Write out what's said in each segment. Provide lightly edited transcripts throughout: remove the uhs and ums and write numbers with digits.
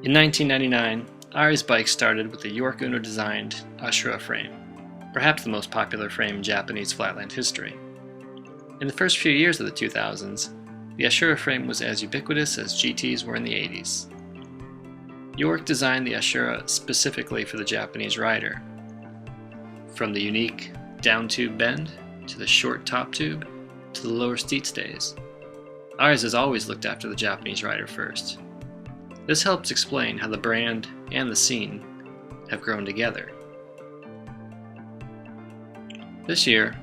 In 1999, Ari's bike started with the York Uno-designed Ashura frame, perhaps the most popular frame in Japanese flatland history. In the first few years of the 2000s, the Ashura frame was as ubiquitous as GTs were in the 80s. York designed the Ashura specifically for the Japanese rider. From the unique down-tube bend, to the short top tube, to the lower seat stays, Ari's has always looked after the Japanese rider first. This helps explain how the brand and the scene have grown together. This year,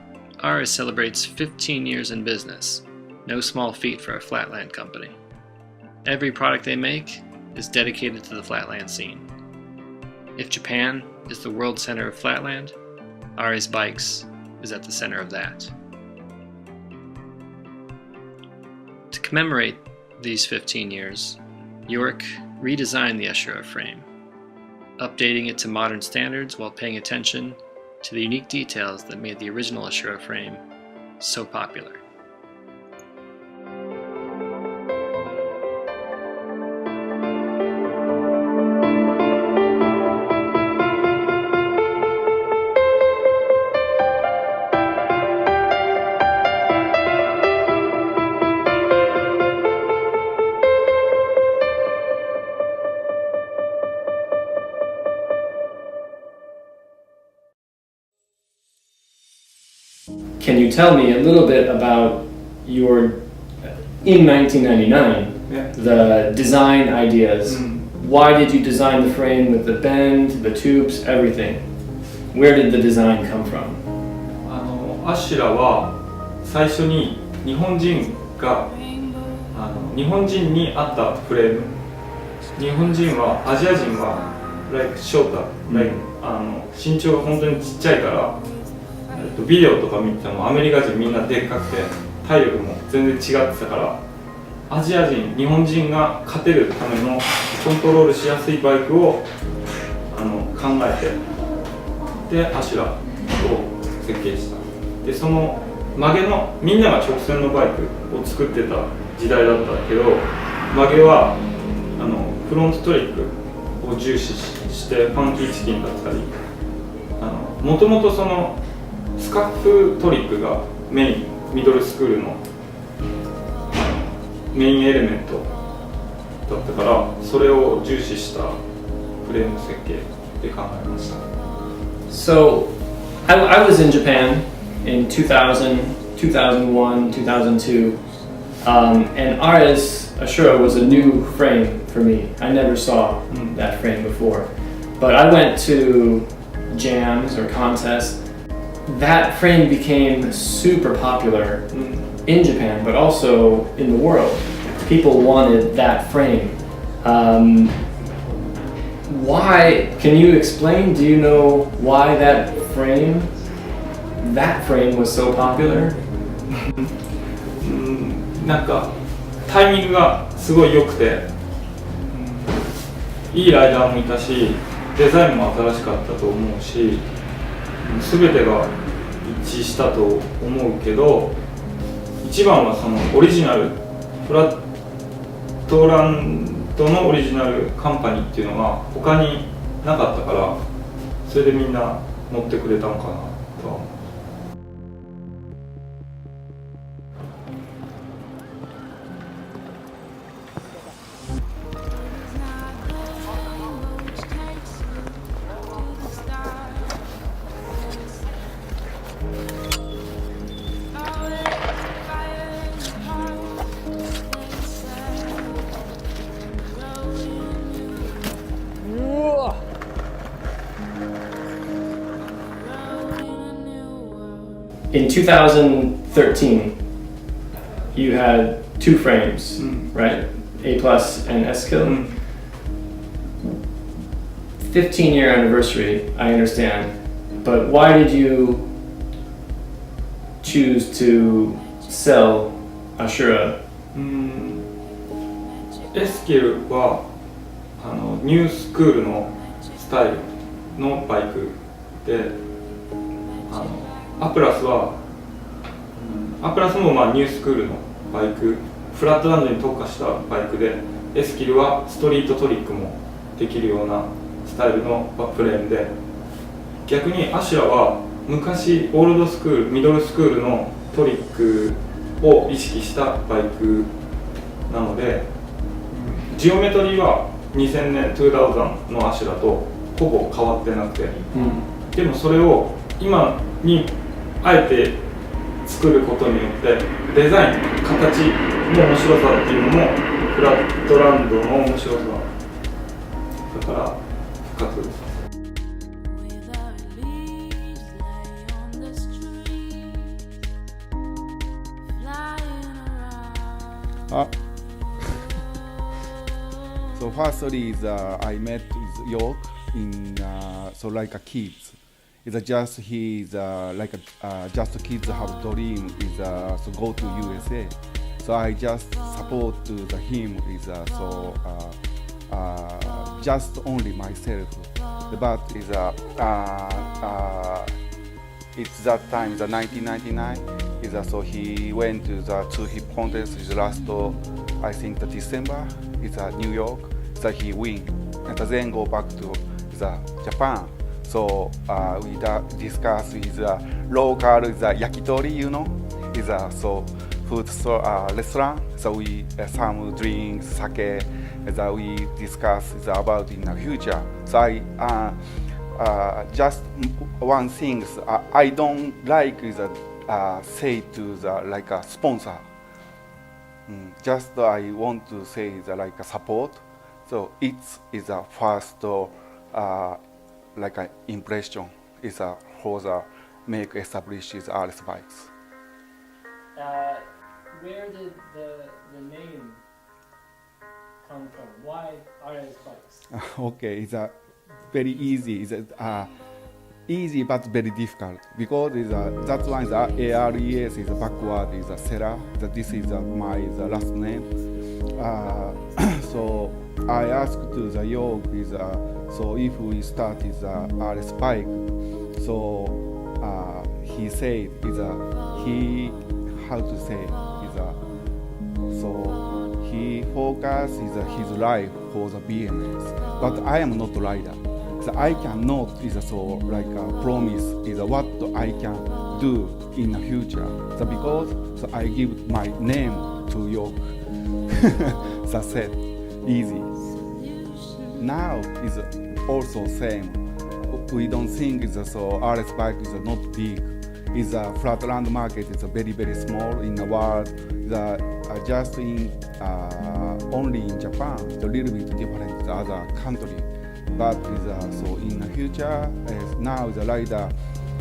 Ari's celebrates 15 years in business, no small feat for a flatland company. Every product they make is dedicated to the flatland scene. If Japan is the world center of flatland, Ari's Bikes is at the center of that. To commemorate these 15 years, York redesigned the Ashura frame, updating it to modern standards while paying attention to the unique details that made the original Ashura frame so popular. Can you tell me a little bit about your, in 1999, the design ideas? Why did you design the frame with the bend, the tubes, everything? Where did the design come from? アシュラは最初に日本人が日本人に合ったフレーム。日本人はアジア人は like shorter、身長が本当にちっちゃいから。ビデオとか見てもアメリカ人みんなでっかくて体力も全然違ってたからアジア人、日本人が勝てるためのコントロールしやすいバイクを考えてでアシュラを設計したでその曲げのみんなが直線のバイクを作ってた時代だったけど曲げはフロントトリックを重視してファンキーチキンだったりもともとそのスカッフトリックがメインミドルスクールのメインエレメントだったからそれを重視したフレーム設計で考えました。So, I was in Japan in 2000, 2001, 2002, and Ari's Ashura was a new frame for me. I never saw that frame before, but I went to jams or contests. That frame became super popular in Japan, but also in the world. People wanted that frame. Why? Can you explain? Do you know why that frame was so popular? なんかタイミングがすごい良くていいライダーもいたしデザインも新しかったと思うし全てが一致したと思うけど一番はそのオリジナルフラットランドのオリジナルカンパニーっていうのが他になかったからそれでみんな乗ってくれたのかなとは思う。In 2013, you had two frames, right? A Plus and S-Kill. 15-year anniversary, I understand. But why did you choose to sell Ashura エスキルはニュースクールのスタイルのバイクで、アプラスもまあニュースクールのバイク、フラットランドに特化したバイクで、エスキルはストリートトリックもできるようなスタイルのフレームで、逆にアシュラは昔オールドスクール、ミドルスクールのトリックを意識したバイクなので、ジオメトリーは2000年2000のアシュラとほぼ変わってなくて、でもそれを今にあえて作ることによってデザイン、形の面白さっていうのもフラットランドの面白さだから深くSo firstly is I met with York in so like a kids. It's just he's like just kids have dream is so go to USA. So I just support to the him is just only myself. But is it's that time the 1999 is so he went to the two hip contest is last I think the December is New York. So he win and then go back to the Japan. So we discuss with local the yakitori, you know, is so food restaurant. So we some drinks, sake. That we discuss is about in the future. So I just one thing I don't like is say to the like a sponsor. Just I want to say the like a support. So it is a first like an impression is for the make establish is RS bikes. Where did the name come from? Why RS bikes? Okay, it's very easy. It's easy but very difficult because that one is ARES is backward is a seller. This is my last name. So I asked to the York is so if we start is RS bike. So he said is he how to say is so he focus is his life for the BMX. But I am not rider. So I cannot is so like promise is what I can do in the future. So because so I give my name to York. That's it. Easy. Now is also same. We don't think is so RS bike is not big. Is a flatland market is very very small in the world. Just in only in Japan. It's a little bit different than other country. But is so in the future now the rider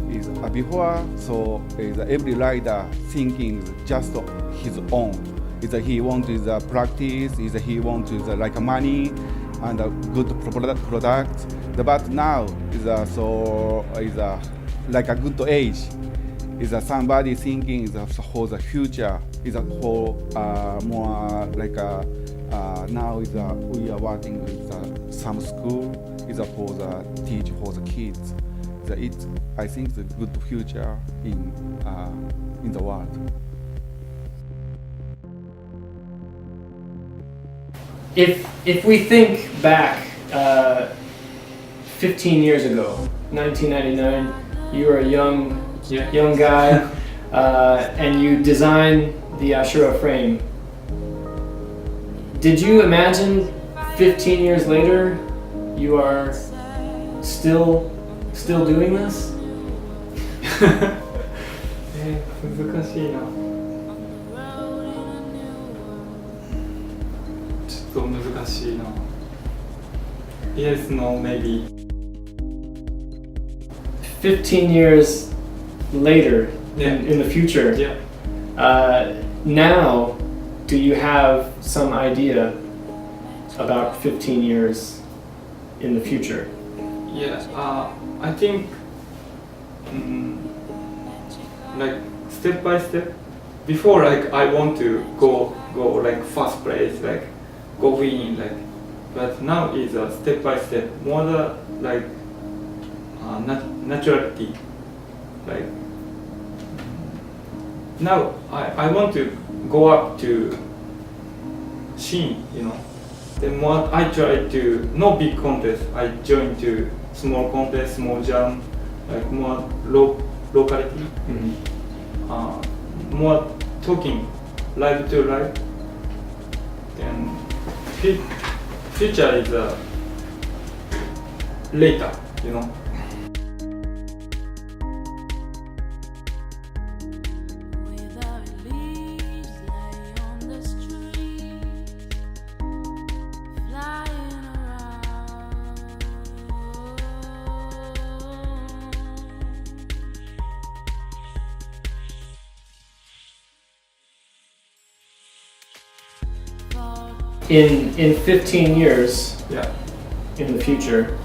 is before so is every rider thinking just his own. Is he wants practice. Is he wants like money and a good product. But now is so is like a good age. Is somebody thinking is for the future. Is for more like now is we are working with some school. Is for the teach for the kids. I think the good future in the world. If we think back 15 years ago, 1999, you were a young guy, and you designed the Ashura frame. Did you imagine 15 years later you are still doing this? 難しいな。ちょっと難しいな。Yes, no, maybe. 15 years later, in the future, now, do you have some idea about 15 years in the future? Yeah, I think like step by step before like I want to go like first place, like go win, like, but now is a step by step, more the like naturality, like now I want to go up to scene, you know. Then what I try to, no big contest, I join to small contest, small jam, like more locality, more talking live to live. Then future is later, you know. In 15 years, Yeah, in the future,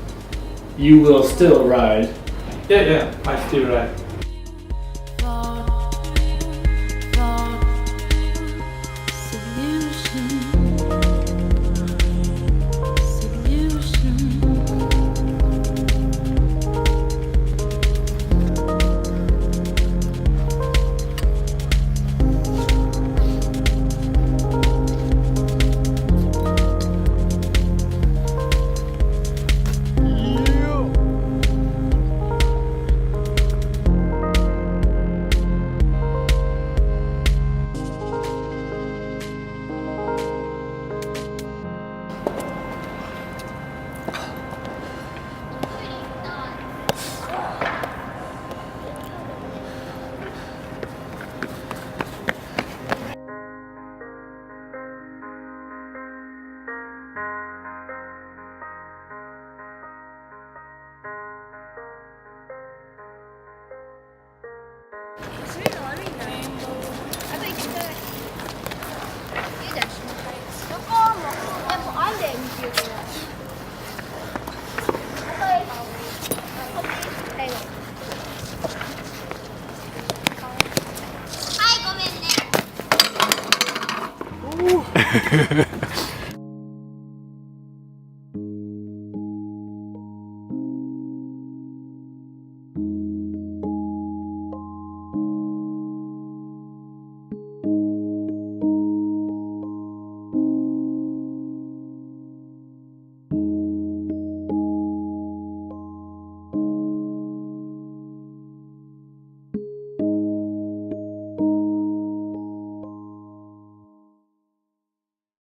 you will still ride. yeah, I still like.